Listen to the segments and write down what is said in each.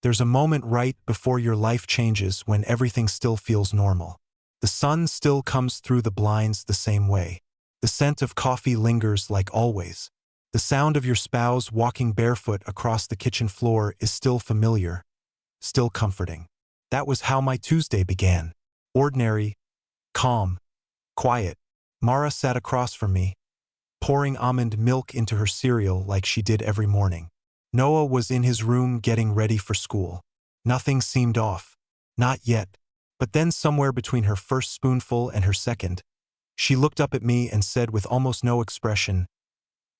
There's a moment right before your life changes when everything still feels normal. The sun still comes through the blinds the same way. The scent of coffee lingers like always. The sound of your spouse walking barefoot across the kitchen floor is still familiar, still comforting. That was how my Tuesday began. Ordinary, calm, quiet. Mara sat across from me, pouring almond milk into her cereal like she did every morning. Noah was in his room getting ready for school. Nothing seemed off. Not yet. But then somewhere between her first spoonful and her second, she looked up at me and said with almost no expression,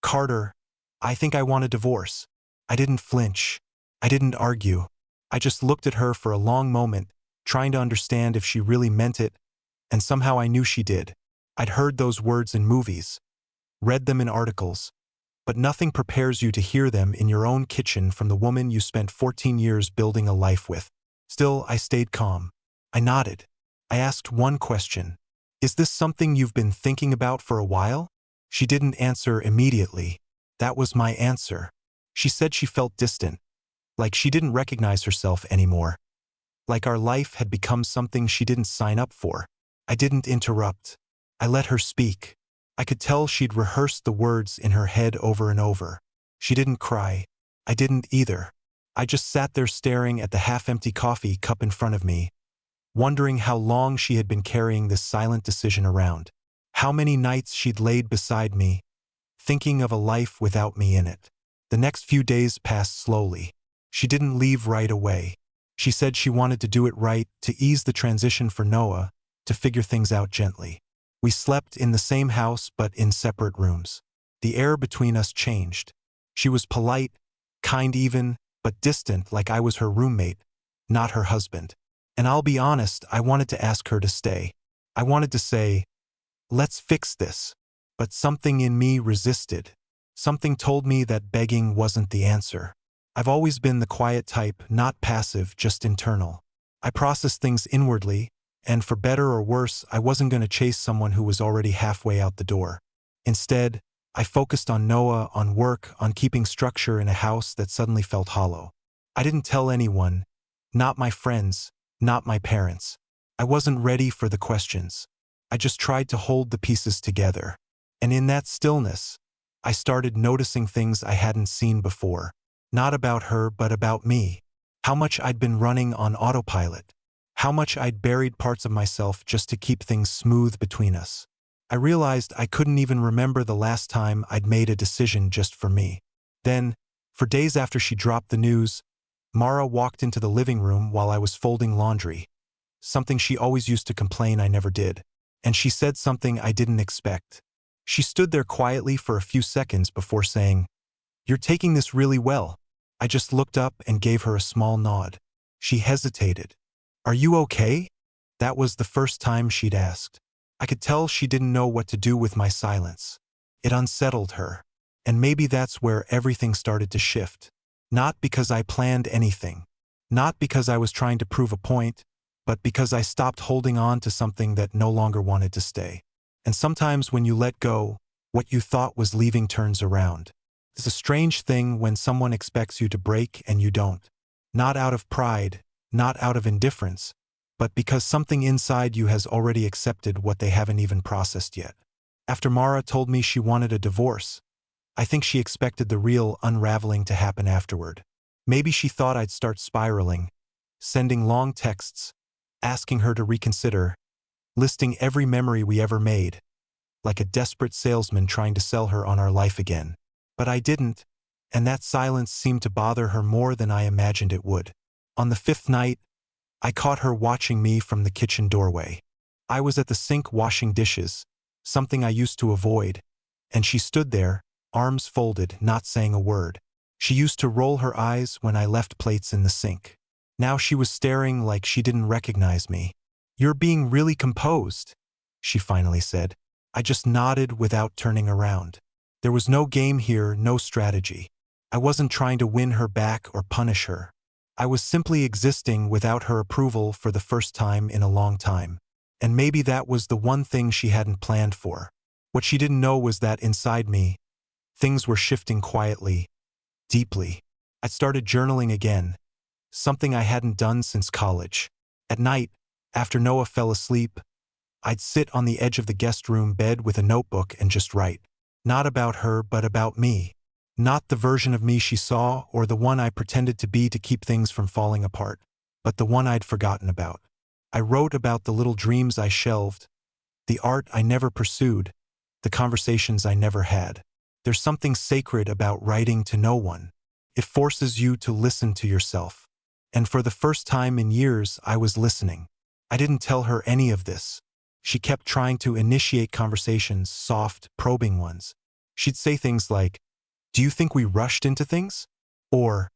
"Carter, I think I want a divorce." I didn't flinch. I didn't argue. I just looked at her for a long moment, trying to understand if she really meant it, and somehow I knew she did. I'd heard those words in movies, read them in articles, but nothing prepares you to hear them in your own kitchen from the woman you spent 14 years building a life with. Still, I stayed calm. I nodded. I asked one question. "Is this something you've been thinking about for a while?" She didn't answer immediately. That was my answer. She said she felt distant, like she didn't recognize herself anymore, like our life had become something she didn't sign up for. I didn't interrupt. I let her speak. I could tell she'd rehearsed the words in her head over and over. She didn't cry. I didn't either. I just sat there staring at the half-empty coffee cup in front of me, wondering how long she had been carrying this silent decision around. How many nights she'd laid beside me, thinking of a life without me in it. The next few days passed slowly. She didn't leave right away. She said she wanted to do it right, to ease the transition for Noah, to figure things out gently. We slept in the same house but in separate rooms. The air between us changed. She was polite, kind even, but distant, like I was her roommate, not her husband. And I'll be honest, I wanted to ask her to stay. I wanted to say, "Let's fix this." But something in me resisted. Something told me that begging wasn't the answer. I've always been the quiet type, not passive, just internal. I process things inwardly, and for better or worse, I wasn't going to chase someone who was already halfway out the door. Instead, I focused on Noah, on work, on keeping structure in a house that suddenly felt hollow. I didn't tell anyone, not my friends, not my parents. I wasn't ready for the questions. I just tried to hold the pieces together. And in that stillness, I started noticing things I hadn't seen before. Not about her, but about me. How much I'd been running on autopilot. How much I'd buried parts of myself just to keep things smooth between us. I realized I couldn't even remember the last time I'd made a decision just for me. Then, for days after she dropped the news, Mara walked into the living room while I was folding laundry, something she always used to complain I never did. And she said something I didn't expect. She stood there quietly for a few seconds before saying, "You're taking this really well." I just looked up and gave her a small nod. She hesitated. "Are you okay?" That was the first time she'd asked. I could tell she didn't know what to do with my silence. It unsettled her. And maybe that's where everything started to shift. Not because I planned anything. Not because I was trying to prove a point, but because I stopped holding on to something that no longer wanted to stay. And sometimes when you let go, what you thought was leaving turns around. It's a strange thing when someone expects you to break and you don't. Not out of pride, not out of indifference, but because something inside you has already accepted what they haven't even processed yet. After Mara told me she wanted a divorce, I think she expected the real unraveling to happen afterward. Maybe she thought I'd start spiraling, sending long texts, asking her to reconsider, listing every memory we ever made, like a desperate salesman trying to sell her on our life again. But I didn't, and that silence seemed to bother her more than I imagined it would. On the fifth night, I caught her watching me from the kitchen doorway. I was at the sink washing dishes, something I used to avoid, and she stood there, arms folded, not saying a word. She used to roll her eyes when I left plates in the sink. Now she was staring like she didn't recognize me. "You're being really composed," she finally said. I just nodded without turning around. There was no game here, no strategy. I wasn't trying to win her back or punish her. I was simply existing without her approval for the first time in a long time. And maybe that was the one thing she hadn't planned for. What she didn't know was that inside me, things were shifting quietly, deeply. I started journaling again, something I hadn't done since college. At night, after Noah fell asleep, I'd sit on the edge of the guest room bed with a notebook and just write. Not about her, but about me. Not the version of me she saw or the one I pretended to be to keep things from falling apart, but the one I'd forgotten about. I wrote about the little dreams I shelved, the art I never pursued, the conversations I never had. There's something sacred about writing to no one. It forces you to listen to yourself. And for the first time in years, I was listening. I didn't tell her any of this. She kept trying to initiate conversations, soft, probing ones. She'd say things like, "Do you think we rushed into things?" Or,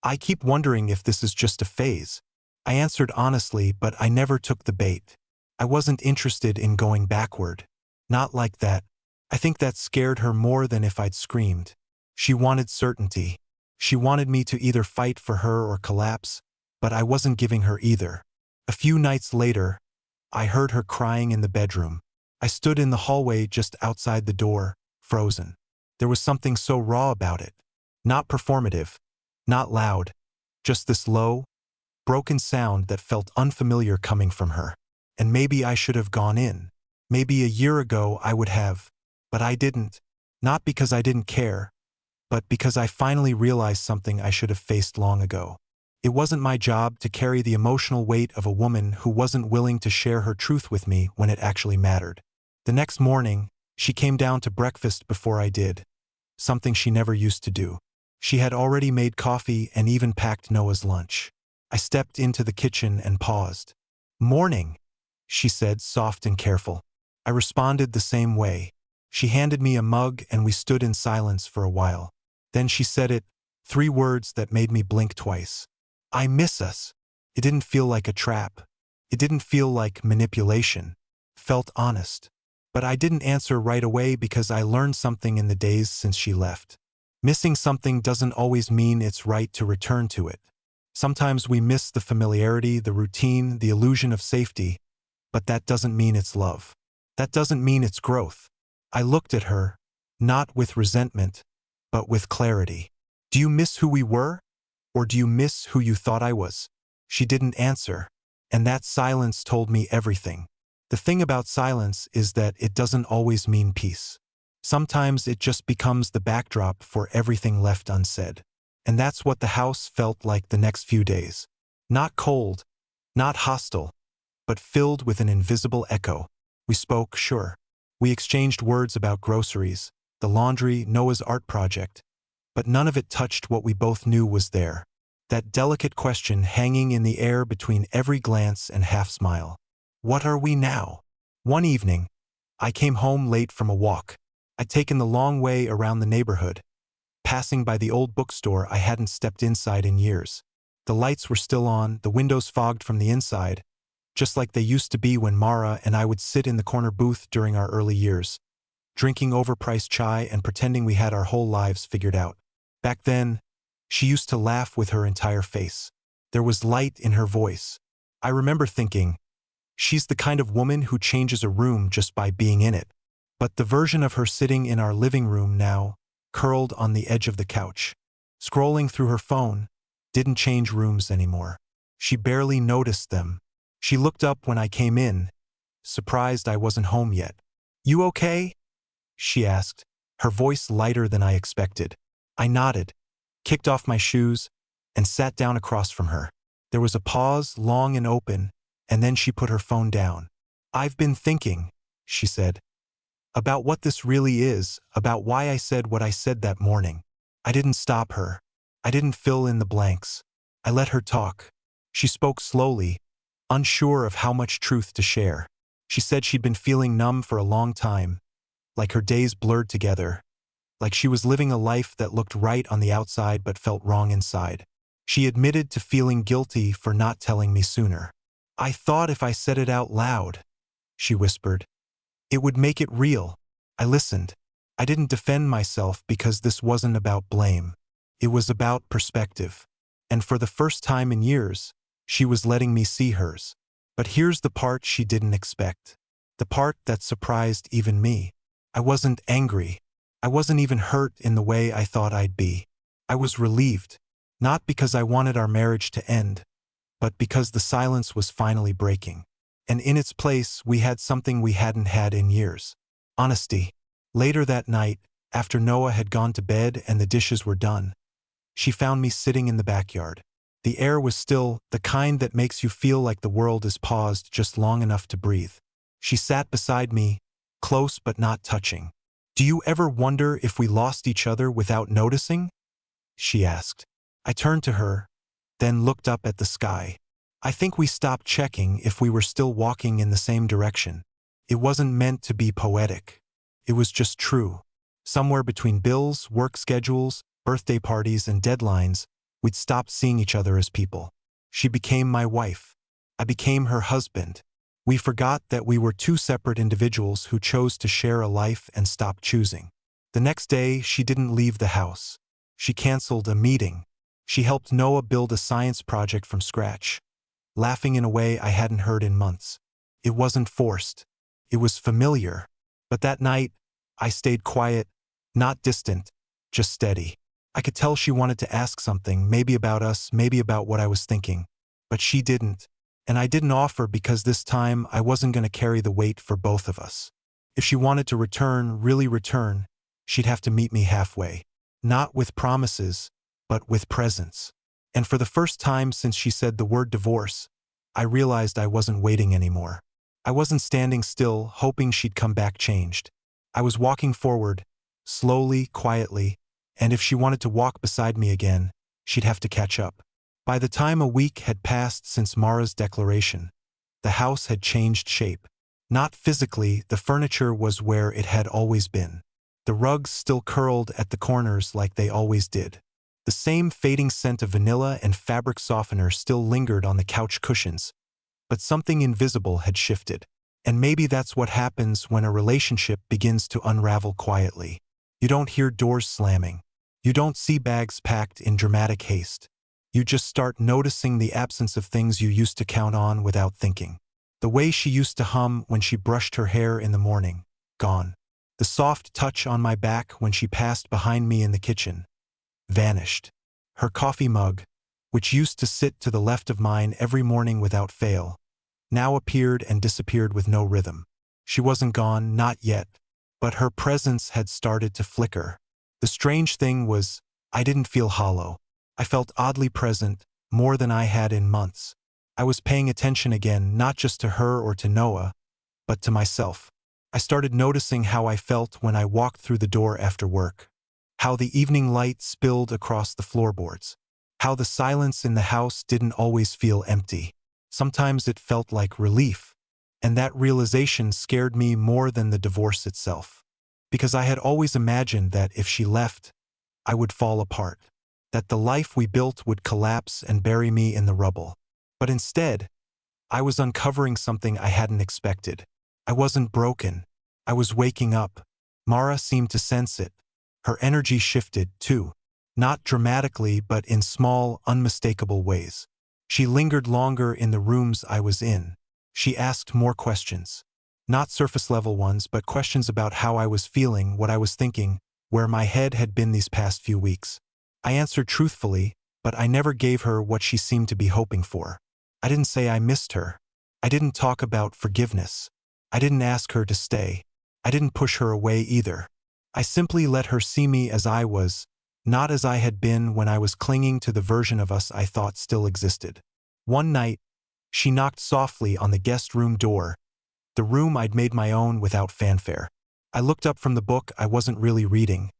"I keep wondering if this is just a phase." I answered honestly, but I never took the bait. I wasn't interested in going backward. Not like that. I think that scared her more than if I'd screamed. She wanted certainty. She wanted me to either fight for her or collapse, but I wasn't giving her either. A few nights later, I heard her crying in the bedroom. I stood in the hallway just outside the door, frozen. There was something so raw about it. Not performative, not loud, just this low, broken sound that felt unfamiliar coming from her. And maybe I should have gone in. Maybe a year ago I would have, but I didn't. Not because I didn't care, but because I finally realized something I should have faced long ago. It wasn't my job to carry the emotional weight of a woman who wasn't willing to share her truth with me when it actually mattered. The next morning, she came down to breakfast before I did, something she never used to do. She had already made coffee and even packed Noah's lunch. I stepped into the kitchen and paused. "Morning," she said, soft and careful. I responded the same way. She handed me a mug and we stood in silence for a while. Then she said it, 3 words that made me blink twice. "I miss us." It didn't feel like a trap. It didn't feel like manipulation. Felt honest. But I didn't answer right away because I learned something in the days since she left. Missing something doesn't always mean it's right to return to it. Sometimes we miss the familiarity, the routine, the illusion of safety, but that doesn't mean it's love. That doesn't mean it's growth. I looked at her, not with resentment, but with clarity. "Do you miss who we were? Or do you miss who you thought I was?" She didn't answer, and that silence told me everything. The thing about silence is that it doesn't always mean peace. Sometimes it just becomes the backdrop for everything left unsaid. And that's what the house felt like the next few days. Not cold, not hostile, but filled with an invisible echo. We spoke, sure. We exchanged words about groceries, the laundry, Noah's art project, but none of it touched what we both knew was there. That delicate question hanging in the air between every glance and half-smile. What are we now? One evening, I came home late from a walk. I'd taken the long way around the neighborhood, passing by the old bookstore I hadn't stepped inside in years. The lights were still on, the windows fogged from the inside, just like they used to be when Mara and I would sit in the corner booth during our early years, drinking overpriced chai and pretending we had our whole lives figured out. Back then, she used to laugh with her entire face. There was light in her voice. I remember thinking, she's the kind of woman who changes a room just by being in it. But the version of her sitting in our living room now, curled on the edge of the couch, scrolling through her phone, didn't change rooms anymore. She barely noticed them. She looked up when I came in, surprised I wasn't home yet. "You okay?" she asked, her voice lighter than I expected. I nodded, kicked off my shoes, and sat down across from her. There was a pause, long and open, and then she put her phone down. "I've been thinking," she said, "about what this really is, about why I said what I said that morning." I didn't stop her. I didn't fill in the blanks. I let her talk. She spoke slowly, unsure of how much truth to share. She said she'd been feeling numb for a long time, like her days blurred together, like she was living a life that looked right on the outside but felt wrong inside. She admitted to feeling guilty for not telling me sooner. "I thought if I said it out loud," she whispered, "it would make it real." I listened. I didn't defend myself because this wasn't about blame. It was about perspective. And for the first time in years, she was letting me see hers. But here's the part she didn't expect. The part that surprised even me. I wasn't angry. I wasn't even hurt in the way I thought I'd be. I was relieved. Not because I wanted our marriage to end, but because the silence was finally breaking. And in its place, we had something we hadn't had in years. Honesty. Later that night, after Noah had gone to bed and the dishes were done, she found me sitting in the backyard. The air was still, the kind that makes you feel like the world is paused just long enough to breathe. She sat beside me, close but not touching. "Do you ever wonder if we lost each other without noticing?" she asked. I turned to her, then looked up at the sky. I think we stopped checking if we were still walking in the same direction. It wasn't meant to be poetic. It was just true. Somewhere between bills, work schedules, birthday parties, and deadlines, we'd stopped seeing each other as people. She became my wife. I became her husband. We forgot that we were two separate individuals who chose to share a life and stopped choosing. The next day, she didn't leave the house. She canceled a meeting. She helped Noah build a science project from scratch, laughing in a way I hadn't heard in months. It wasn't forced. It was familiar. But that night, I stayed quiet, not distant, just steady. I could tell she wanted to ask something, maybe about us, maybe about what I was thinking. But she didn't. And I didn't offer because this time I wasn't going to carry the weight for both of us. If she wanted to return, really return, she'd have to meet me halfway. Not with promises, but with presence. And for the first time since she said the word divorce, I realized I wasn't waiting anymore. I wasn't standing still, hoping she'd come back changed. I was walking forward, slowly, quietly, and if she wanted to walk beside me again, she'd have to catch up. By the time a week had passed since Mara's declaration, the house had changed shape. Not physically, the furniture was where it had always been. The rugs still curled at the corners like they always did. The same fading scent of vanilla and fabric softener still lingered on the couch cushions, but something invisible had shifted. And maybe that's what happens when a relationship begins to unravel quietly. You don't hear doors slamming. You don't see bags packed in dramatic haste. You just start noticing the absence of things you used to count on without thinking. The way she used to hum when she brushed her hair in the morning, gone. The soft touch on my back when she passed behind me in the kitchen, vanished. Her coffee mug, which used to sit to the left of mine every morning without fail, now appeared and disappeared with no rhythm. She wasn't gone, not yet, but her presence had started to flicker. The strange thing was, I didn't feel hollow. I felt oddly present, more than I had in months. I was paying attention again, not just to her or to Noah, but to myself. I started noticing how I felt when I walked through the door after work, how the evening light spilled across the floorboards, how the silence in the house didn't always feel empty. Sometimes it felt like relief, and that realization scared me more than the divorce itself, because I had always imagined that if she left, I would fall apart, that the life we built would collapse and bury me in the rubble. But instead, I was uncovering something I hadn't expected. I wasn't broken. I was waking up. Mara seemed to sense it. Her energy shifted, too. Not dramatically, but in small, unmistakable ways. She lingered longer in the rooms I was in. She asked more questions. Not surface-level ones, but questions about how I was feeling, what I was thinking, where my head had been these past few weeks. I answered truthfully, but I never gave her what she seemed to be hoping for. I didn't say I missed her. I didn't talk about forgiveness. I didn't ask her to stay. I didn't push her away either. I simply let her see me as I was, not as I had been when I was clinging to the version of us I thought still existed. One night, she knocked softly on the guest room door, the room I'd made my own without fanfare. I looked up from the book I wasn't really reading,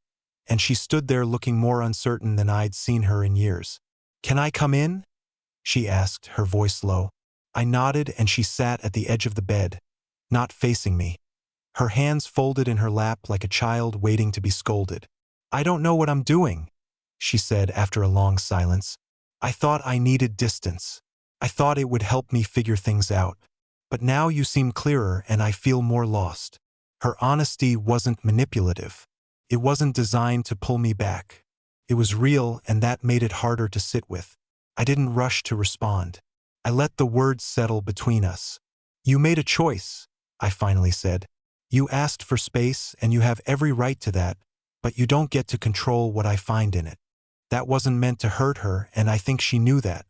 and she stood there looking more uncertain than I'd seen her in years. "Can I come in?" she asked, her voice low. I nodded, and she sat at the edge of the bed, not facing me, her hands folded in her lap like a child waiting to be scolded. "I don't know what I'm doing," she said after a long silence. "I thought I needed distance. I thought it would help me figure things out. But now you seem clearer and I feel more lost." Her honesty wasn't manipulative. It wasn't designed to pull me back. It was real, and that made it harder to sit with. I didn't rush to respond. I let the words settle between us. "You made a choice," I finally said. "You asked for space, and you have every right to that, but you don't get to control what I find in it." That wasn't meant to hurt her, and I think she knew that.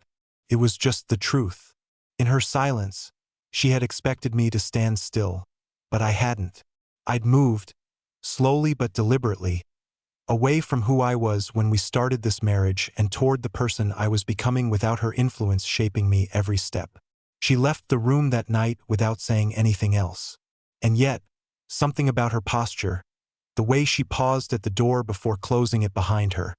It was just the truth. In her silence, she had expected me to stand still, but I hadn't. I'd moved, slowly but deliberately, away from who I was when we started this marriage and toward the person I was becoming without her influence shaping me every step. She left the room that night without saying anything else. And yet, something about her posture, the way she paused at the door before closing it behind her,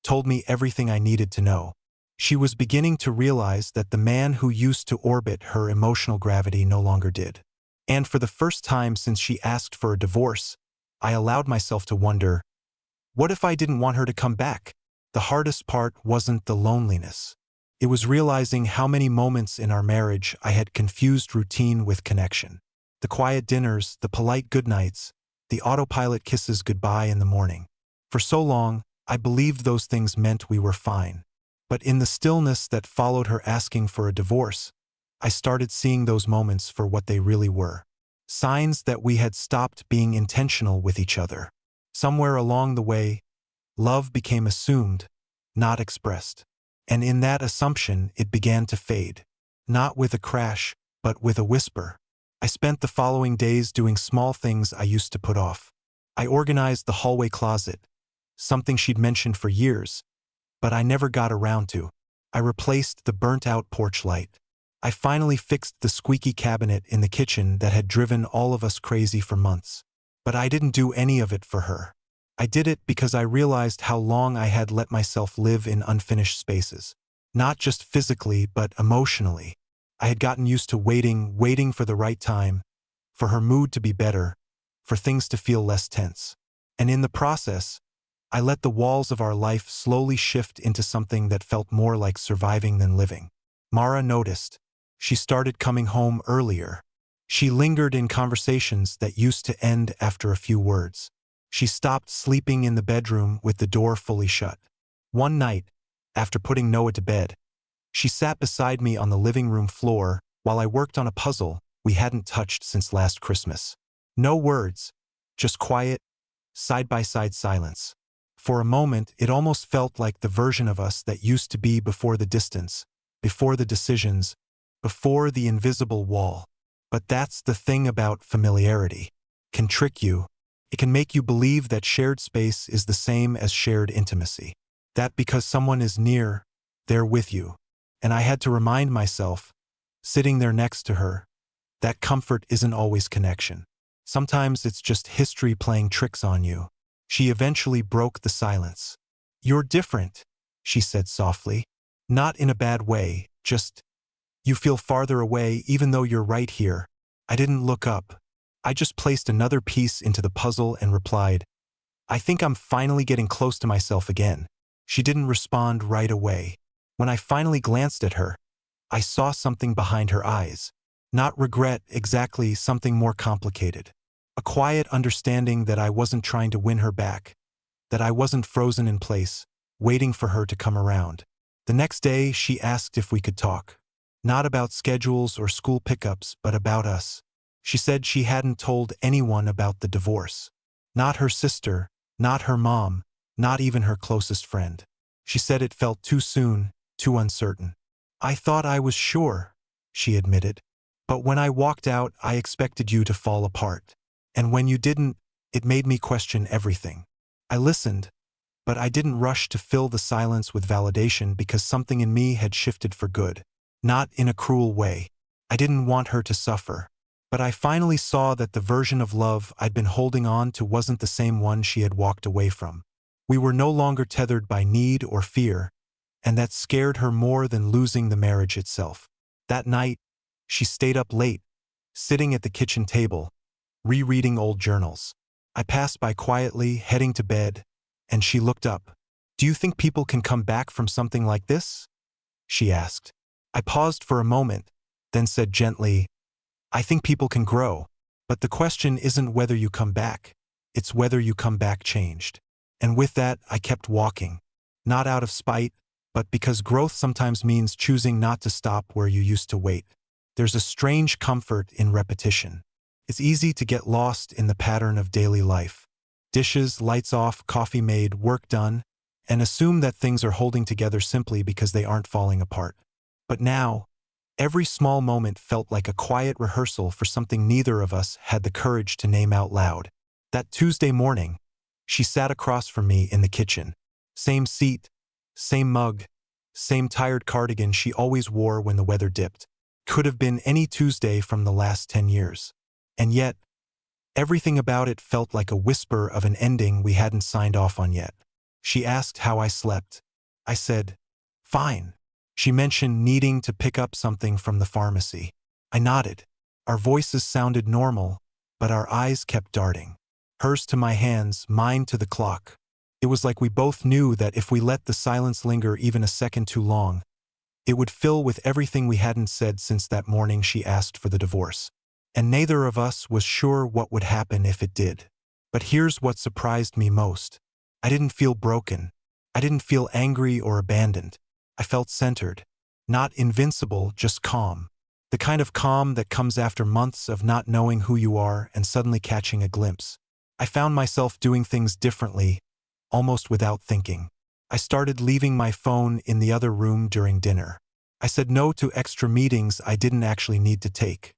told me everything I needed to know. She was beginning to realize that the man who used to orbit her emotional gravity no longer did. And for the first time since she asked for a divorce, I allowed myself to wonder, what if I didn't want her to come back? The hardest part wasn't the loneliness. It was realizing how many moments in our marriage I had confused routine with connection. The quiet dinners, the polite goodnights, the autopilot kisses goodbye in the morning. For so long, I believed those things meant we were fine. But in the stillness that followed her asking for a divorce, I started seeing those moments for what they really were. Signs that we had stopped being intentional with each other. Somewhere along the way, love became assumed, not expressed. And in that assumption, it began to fade. Not with a crash, but with a whisper. I spent the following days doing small things I used to put off. I organized the hallway closet, something she'd mentioned for years, but I never got around to. I replaced the burnt-out porch light. I finally fixed the squeaky cabinet in the kitchen that had driven all of us crazy for months. But I didn't do any of it for her. I did it because I realized how long I had let myself live in unfinished spaces. Not just physically, but emotionally. I had gotten used to waiting for the right time, for her mood to be better, for things to feel less tense. And in the process, I let the walls of our life slowly shift into something that felt more like surviving than living. Mara noticed. She started coming home earlier. She lingered in conversations that used to end after a few words. She stopped sleeping in the bedroom with the door fully shut. One night, after putting Noah to bed, she sat beside me on the living room floor while I worked on a puzzle we hadn't touched since last Christmas. No words, just quiet, side-by-side silence. For a moment, it almost felt like the version of us that used to be before the distance, before the decisions, before the invisible wall. But that's the thing about familiarity. It can trick you. It can make you believe that shared space is the same as shared intimacy. That because someone is near, they're with you. And I had to remind myself, sitting there next to her, that comfort isn't always connection. Sometimes it's just history playing tricks on you. She eventually broke the silence. "You're different," she said softly. "Not in a bad way, just you feel farther away even though you're right here." I didn't look up. I just placed another piece into the puzzle and replied, "I think I'm finally getting close to myself again." She didn't respond right away. When I finally glanced at her, I saw something behind her eyes. Not regret exactly, something more complicated. A quiet understanding that I wasn't trying to win her back, that I wasn't frozen in place, waiting for her to come around. The next day, she asked if we could talk. Not about schedules or school pickups, but about us. She said she hadn't told anyone about the divorce. Not her sister, not her mom, not even her closest friend. She said it felt too soon, too uncertain. "I thought I was sure," she admitted. "But when I walked out, I expected you to fall apart. And when you didn't, it made me question everything." I listened, but I didn't rush to fill the silence with validation because something in me had shifted for good. Not in a cruel way. I didn't want her to suffer. But I finally saw that the version of love I'd been holding on to wasn't the same one she had walked away from. We were no longer tethered by need or fear, and that scared her more than losing the marriage itself. That night, she stayed up late, sitting at the kitchen table, rereading old journals. I passed by quietly, heading to bed, and she looked up. "Do you think people can come back from something like this?" she asked. I paused for a moment, then said gently, "I think people can grow, but the question isn't whether you come back, it's whether you come back changed." And with that, I kept walking. Not out of spite, but because growth sometimes means choosing not to stop where you used to wait. There's a strange comfort in repetition. It's easy to get lost in the pattern of daily life. Dishes, lights off, coffee made, work done, and assume that things are holding together simply because they aren't falling apart. But now, every small moment felt like a quiet rehearsal for something neither of us had the courage to name out loud. That Tuesday morning, she sat across from me in the kitchen. Same seat, same mug, same tired cardigan she always wore when the weather dipped. Could have been any Tuesday from the last 10 years. And yet, everything about it felt like a whisper of an ending we hadn't signed off on yet. She asked how I slept. I said, "Fine." She mentioned needing to pick up something from the pharmacy. I nodded. Our voices sounded normal, but our eyes kept darting. Hers to my hands, mine to the clock. It was like we both knew that if we let the silence linger even a second too long, it would fill with everything we hadn't said since that morning she asked for the divorce. And neither of us was sure what would happen if it did. But here's what surprised me most. I didn't feel broken. I didn't feel angry or abandoned. I felt centered. Not invincible, just calm. The kind of calm that comes after months of not knowing who you are and suddenly catching a glimpse. I found myself doing things differently, almost without thinking. I started leaving my phone in the other room during dinner. I said no to extra meetings I didn't actually need to take.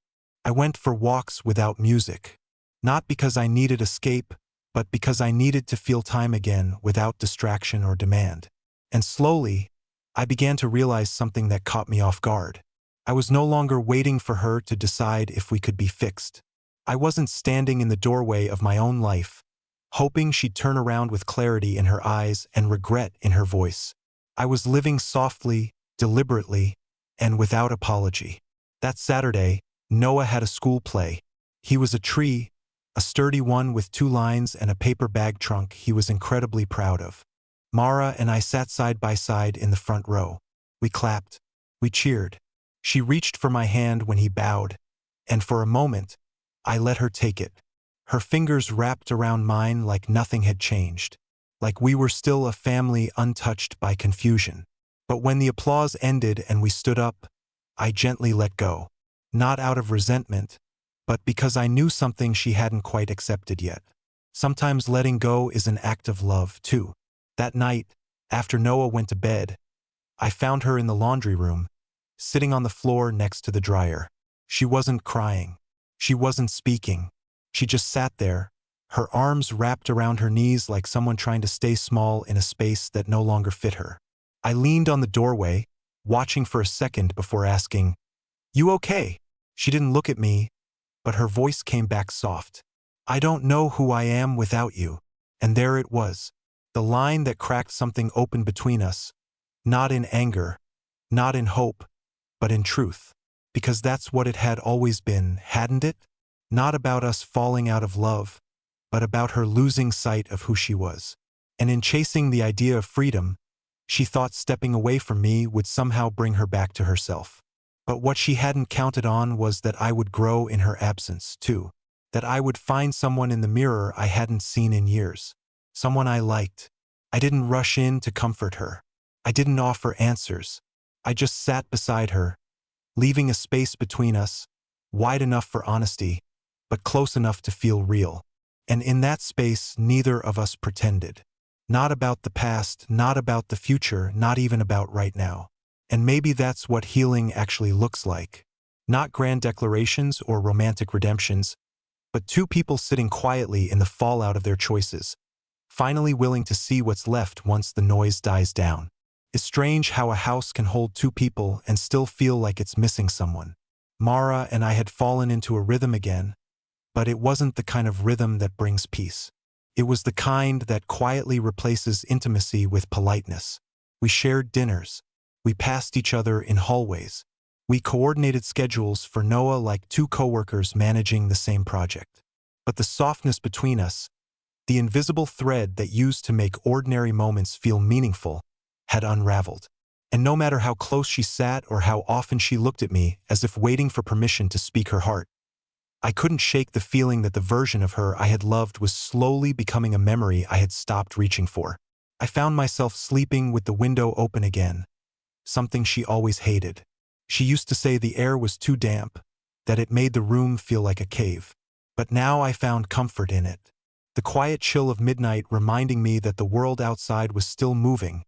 I went for walks without music. Not because I needed escape, but because I needed to feel time again without distraction or demand. And slowly, I began to realize something that caught me off guard. I was no longer waiting for her to decide if we could be fixed. I wasn't standing in the doorway of my own life, hoping she'd turn around with clarity in her eyes and regret in her voice. I was living softly, deliberately, and without apology. That Saturday, Noah had a school play. He was a tree, a sturdy one with 2 lines and a paper bag trunk he was incredibly proud of. Mara and I sat side by side in the front row. We clapped. We cheered. She reached for my hand when he bowed, and for a moment, I let her take it. Her fingers wrapped around mine like nothing had changed, like we were still a family untouched by confusion. But when the applause ended and we stood up, I gently let go. Not out of resentment, but because I knew something she hadn't quite accepted yet. Sometimes letting go is an act of love, too. That night, after Noah went to bed, I found her in the laundry room, sitting on the floor next to the dryer. She wasn't crying. She wasn't speaking. She just sat there, her arms wrapped around her knees like someone trying to stay small in a space that no longer fit her. I leaned on the doorway, watching for a second before asking, "You okay?" She didn't look at me, but her voice came back soft. "I don't know who I am without you." And there it was. The line that cracked something open between us, not in anger, not in hope, but in truth. Because that's what it had always been, hadn't it? Not about us falling out of love, but about her losing sight of who she was. And in chasing the idea of freedom, she thought stepping away from me would somehow bring her back to herself. But what she hadn't counted on was that I would grow in her absence, too. That I would find someone in the mirror I hadn't seen in years. Someone I liked. I didn't rush in to comfort her. I didn't offer answers. I just sat beside her, leaving a space between us, wide enough for honesty, but close enough to feel real. And in that space, neither of us pretended. Not about the past, not about the future, not even about right now. And maybe that's what healing actually looks like. Not grand declarations or romantic redemptions, but 2 people sitting quietly in the fallout of their choices, finally willing to see what's left once the noise dies down. It's strange how a house can hold 2 people and still feel like it's missing someone. Mara and I had fallen into a rhythm again, but it wasn't the kind of rhythm that brings peace. It was the kind that quietly replaces intimacy with politeness. We shared dinners. We passed each other in hallways. We coordinated schedules for Noah like 2 coworkers managing the same project. But the softness between us, the invisible thread that used to make ordinary moments feel meaningful, had unraveled. And no matter how close she sat or how often she looked at me as if waiting for permission to speak her heart, I couldn't shake the feeling that the version of her I had loved was slowly becoming a memory I had stopped reaching for. I found myself sleeping with the window open again, something she always hated. She used to say the air was too damp, that it made the room feel like a cave. But now I found comfort in it. the quiet chill of midnight reminding me that the world outside was still moving,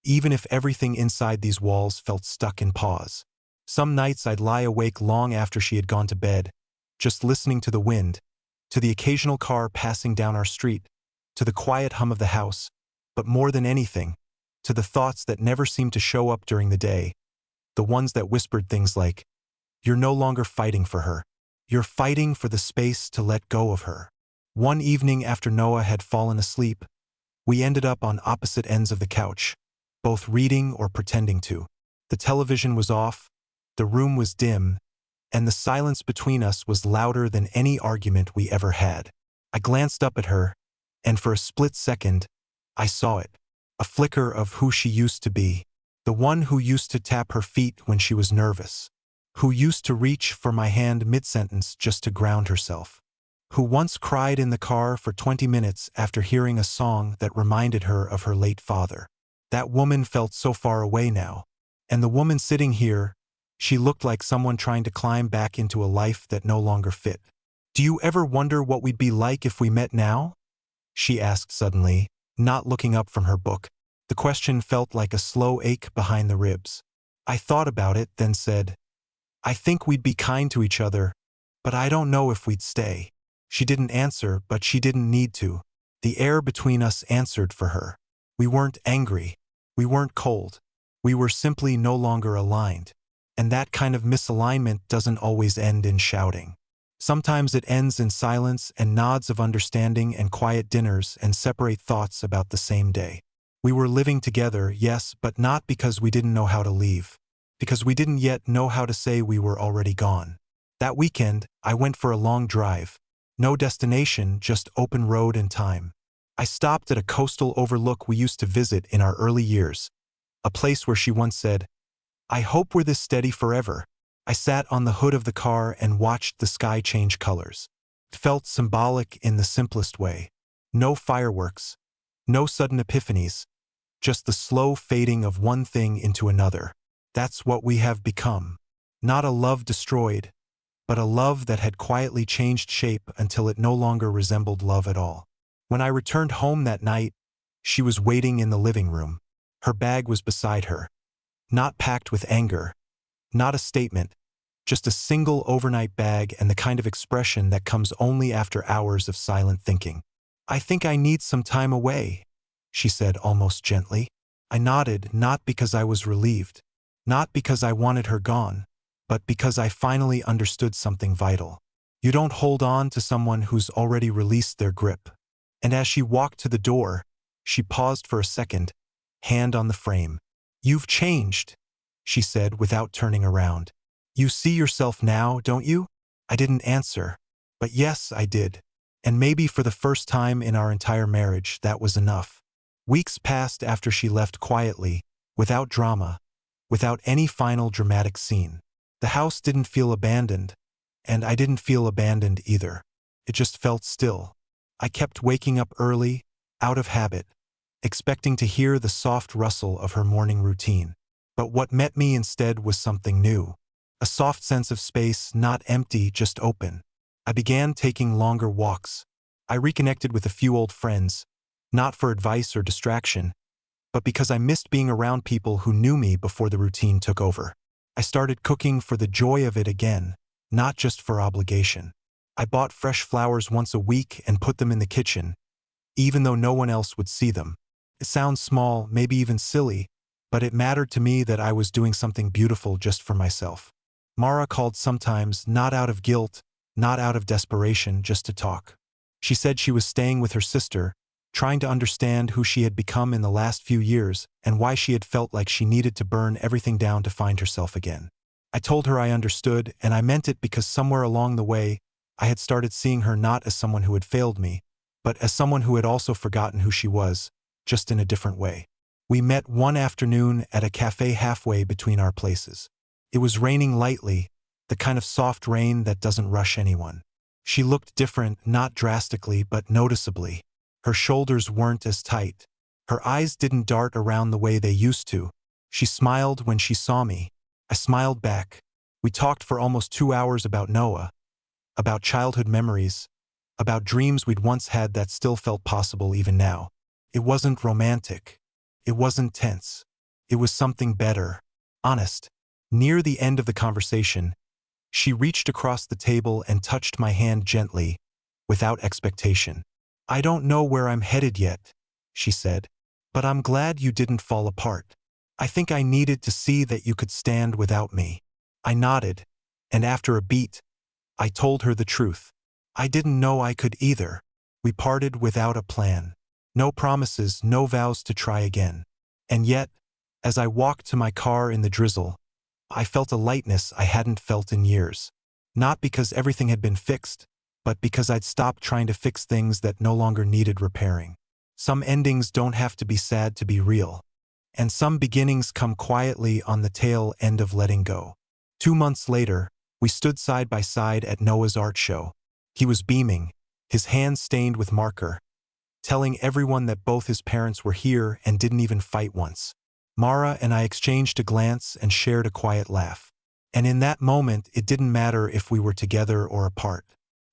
even if everything inside these walls felt stuck in pause. Some nights I'd lie awake long after she had gone to bed, just listening to the wind, to the occasional car passing down our street, to the quiet hum of the house, but more than anything, to the thoughts that never seemed to show up during the day, the ones that whispered things like, "You're no longer fighting for her. You're fighting for the space to let go of her." One evening after Noah had fallen asleep, we ended up on opposite ends of the couch, both reading or pretending to. The television was off, the room was dim, and the silence between us was louder than any argument we ever had. I glanced up at her, and for a split second, I saw it. A flicker of who she used to be. The one who used to tap her feet when she was nervous. Who used to reach for my hand mid-sentence just to ground herself. Who once cried in the car for 20 minutes after hearing a song that reminded her of her late father. That woman felt so far away now. And the woman sitting here, she looked like someone trying to climb back into a life that no longer fit. "Do you ever wonder what we'd be like if we met now?" she asked suddenly, not looking up from her book. The question felt like a slow ache behind the ribs. I thought about it, then said, "I think we'd be kind to each other, but I don't know if we'd stay." She didn't answer, but she didn't need to. The air between us answered for her. We weren't angry. We weren't cold. We were simply no longer aligned. And that kind of misalignment doesn't always end in shouting. Sometimes it ends in silence and nods of understanding and quiet dinners and separate thoughts about the same day. We were living together, yes, but not because we didn't know how to leave. Because we didn't yet know how to say we were already gone. That weekend, I went for a long drive. No destination, just open road and time. I stopped at a coastal overlook we used to visit in our early years. A place where she once said, "I hope we're this steady forever." I sat on the hood of the car and watched the sky change colors. It felt symbolic in the simplest way. No fireworks. No sudden epiphanies. Just the slow fading of one thing into another. That's what we have become. Not a love destroyed, but a love that had quietly changed shape until it no longer resembled love at all. When I returned home that night, she was waiting in the living room. Her bag was beside her. Not packed with anger. Not a statement. Just a single overnight bag and the kind of expression that comes only after hours of silent thinking. "I think I need some time away," she said almost gently. I nodded, not because I was relieved. Not because I wanted her gone, but because I finally understood something vital. You don't hold on to someone who's already released their grip. And as she walked to the door, she paused for a second, hand on the frame. "You've changed," she said without turning around. "You see yourself now, don't you?" I didn't answer, but yes, I did. And maybe for the first time in our entire marriage, that was enough. Weeks passed after she left quietly, without drama, without any final dramatic scene. The house didn't feel abandoned, and I didn't feel abandoned either. It just felt still. I kept waking up early, out of habit, expecting to hear the soft rustle of her morning routine. But what met me instead was something new. A soft sense of space, not empty, just open. I began taking longer walks. I reconnected with a few old friends, not for advice or distraction, but because I missed being around people who knew me before the routine took over. I started cooking for the joy of it again, not just for obligation. I bought fresh flowers once a week and put them in the kitchen, even though no one else would see them. It sounds small, maybe even silly, but it mattered to me that I was doing something beautiful just for myself. Mara called sometimes, not out of guilt, not out of desperation, just to talk. She said she was staying with her sister, trying to understand who she had become in the last few years and why she had felt like she needed to burn everything down to find herself again. I told her I understood, and I meant it because somewhere along the way, I had started seeing her not as someone who had failed me, but as someone who had also forgotten who she was, just in a different way. We met one afternoon at a cafe halfway between our places. It was raining lightly, the kind of soft rain that doesn't rush anyone. She looked different, not drastically, but noticeably. Her shoulders weren't as tight. Her eyes didn't dart around the way they used to. She smiled when she saw me. I smiled back. We talked for almost 2 hours about Noah, about childhood memories, about dreams we'd once had that still felt possible even now. It wasn't romantic. It wasn't tense. It was something better. Honest. Near the end of the conversation, she reached across the table and touched my hand gently, without expectation. "I don't know where I'm headed yet," she said, "but I'm glad you didn't fall apart. I think I needed to see that you could stand without me." I nodded, and after a beat, I told her the truth. I didn't know I could either. We parted without a plan. No promises, no vows to try again. And yet, as I walked to my car in the drizzle, I felt a lightness I hadn't felt in years. Not because everything had been fixed, but because I'd stopped trying to fix things that no longer needed repairing. Some endings don't have to be sad to be real. And some beginnings come quietly on the tail end of letting go. 2 months later, we stood side by side at Noah's art show. He was beaming, his hands stained with marker, telling everyone that both his parents were here and didn't even fight once. Mara and I exchanged a glance and shared a quiet laugh. And in that moment, it didn't matter if we were together or apart.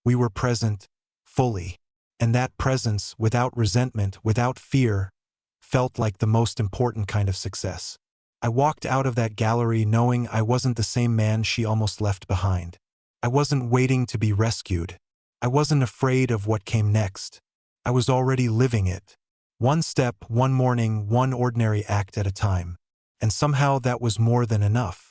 We were present, fully. And that presence, without resentment, without fear, felt like the most important kind of success. I walked out of that gallery knowing I wasn't the same man she almost left behind. I wasn't waiting to be rescued. I wasn't afraid of what came next. I was already living it. One step, one morning, one ordinary act at a time. And somehow that was more than enough.